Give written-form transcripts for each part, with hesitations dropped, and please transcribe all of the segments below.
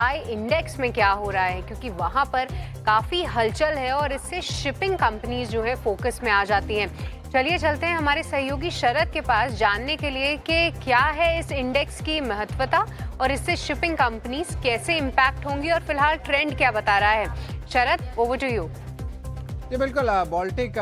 I index में क्या हो रहा है, क्योंकि वहां पर काफी हलचल है और इससे शिपिंग कंपनीज जो है फोकस में आ जाती हैं। चलिए चलते हैं हमारे सहयोगी शरद के पास जानने के लिए कि क्या है इस इंडेक्स की महत्वता और इससे शिपिंग कंपनीज कैसे इम्पैक्ट होंगी और फिलहाल ट्रेंड क्या बता रहा है। शरद, ओवर टू यू। जी बिल्कुल। बाल्टिक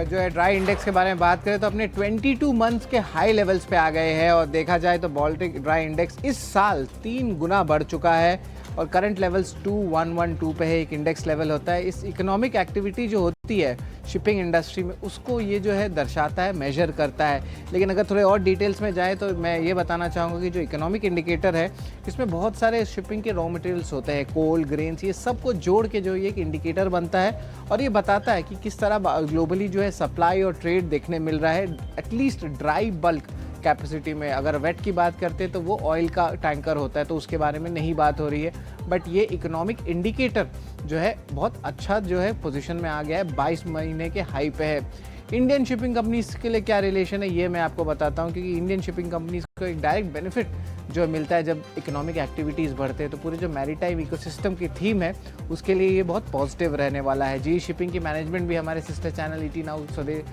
जो है ड्राई इंडेक्स के बारे में बात करें तो अपने 22 मंथ्स के हाई लेवल्स पे आ गए हैं और देखा जाए तो बाल्टिक ड्राई इंडेक्स इस साल 3 गुना बढ़ चुका है और करंट लेवल्स 2112 पे है। एक इंडेक्स लेवल होता है, इस इकोनॉमिक एक्टिविटी जो होती है शिपिंग इंडस्ट्री में उसको ये जो है दर्शाता है, मेजर करता है। लेकिन अगर थोड़े और डिटेल्स में जाए तो मैं ये बताना चाहूँगा कि जो इकोनॉमिक इंडिकेटर है इसमें बहुत सारे शिपिंग के रॉ मटेरियल्स होते हैं, कोल, ग्रेन्स, ये सब को जोड़ के जो ये एक इंडिकेटर बनता है और ये बताता है कि किस तरह ग्लोबली जो है सप्लाई और ट्रेड देखने मिल रहा है। एटलीस्ट ड्राई बल्क कैपेसिटी में अगर वेट की बात करते हैं तो वो ऑयल का टैंकर होता है, तो उसके बारे में नहीं बात हो रही है। बट ये इकोनॉमिक इंडिकेटर जो है बहुत अच्छा जो है पोजीशन में आ गया है, 22 महीने के हाई पे है। इंडियन शिपिंग कंपनीज के लिए क्या रिलेशन है ये मैं आपको बताता हूँ, क्योंकि इंडियन शिपिंग कंपनीज को एक डायरेक्ट बेनिफिट जो मिलता है जब इकोनॉमिक एक्टिविटीज़ बढ़ते हैं, तो पूरे जो मैरीटाइम इकोसिस्टम की थीम है उसके लिए ये बहुत पॉजिटिव रहने वाला है। जी शिपिंग की मैनेजमेंट भी हमारे सिस्टर चैनल ईटी नाउ सदे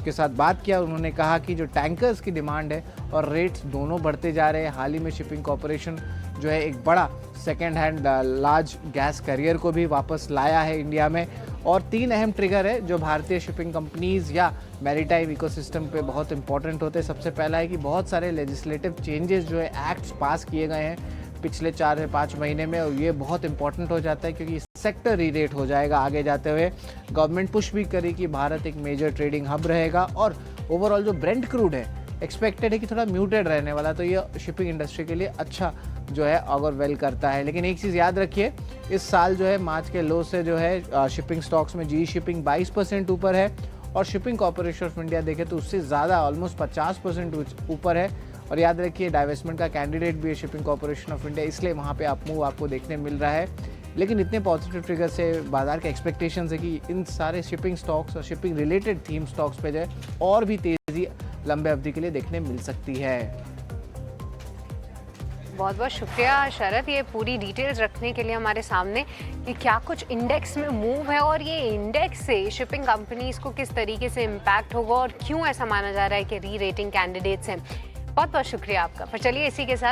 के साथ बात किया, उन्होंने कहा कि जो टैंकर्स की डिमांड है और रेट्स दोनों बढ़ते जा रहे हैं। हाल ही में शिपिंग कॉरपोरेशन जो है एक बड़ा second hand large gas carrier को भी वापस लाया है इंडिया में। और 3 अहम ट्रिगर है जो भारतीय शिपिंग कंपनीज या मैरीटाइम इकोसिस्टम पे बहुत इंपॉर्टेंट होते हैं। सबसे पहला है कि बहुत सारे लेजिस्लेटिव चेंजेस जो है एक्ट्स पास किए गए हैं पिछले 4 से 5 महीने में, और ये बहुत इंपॉर्टेंट हो जाता है क्योंकि सेक्टर रीरेट हो जाएगा आगे जाते हुए। गवर्नमेंट पुश भी करे कि भारत एक मेजर ट्रेडिंग हब रहेगा और ओवरऑल जो ब्रेंट क्रूड है एक्सपेक्टेड है कि थोड़ा म्यूटेड रहने वाला, तो ये शिपिंग इंडस्ट्री के लिए अच्छा जो है ऑगर वेल करता है। लेकिन एक चीज़ याद रखिए, इस साल जो है मार्च के लो से जो है शिपिंग स्टॉक्स में जी शिपिंग 22% ऊपर है और शिपिंग कॉर्पोरेशन ऑफ इंडिया देखे तो उससे ज़्यादा ऑलमोस्ट 50% ऊपर है। और याद रखिए डाइवेस्टमेंट का कैंडिडेट भी है शिपिंग कॉर्पोरेशन ऑफ इंडिया, इसलिए वहाँ पे अप मूव आपको देखने मिल रहा है। लेकिन इतने पॉजिटिव ट्रिगर से बाजार के एक्सपेक्टेशंस है कि इन सारे शिपिंग स्टॉक्स और शिपिंग रिलेटेड थीम स्टॉक्स पे जो है और भी तेज़ी लंबे अवधि के लिए देखने मिल सकती है। बहुत बहुत शुक्रिया शरद, ये पूरी डिटेल्स रखने के लिए हमारे सामने कि क्या कुछ इंडेक्स में मूव है और ये इंडेक्स से शिपिंग कंपनीज को किस तरीके से इम्पैक्ट होगा और क्यों ऐसा माना जा रहा है कि री रेटिंग कैंडिडेट्स हैं। बहुत बहुत शुक्रिया आपका। पर चलिए इसी के साथ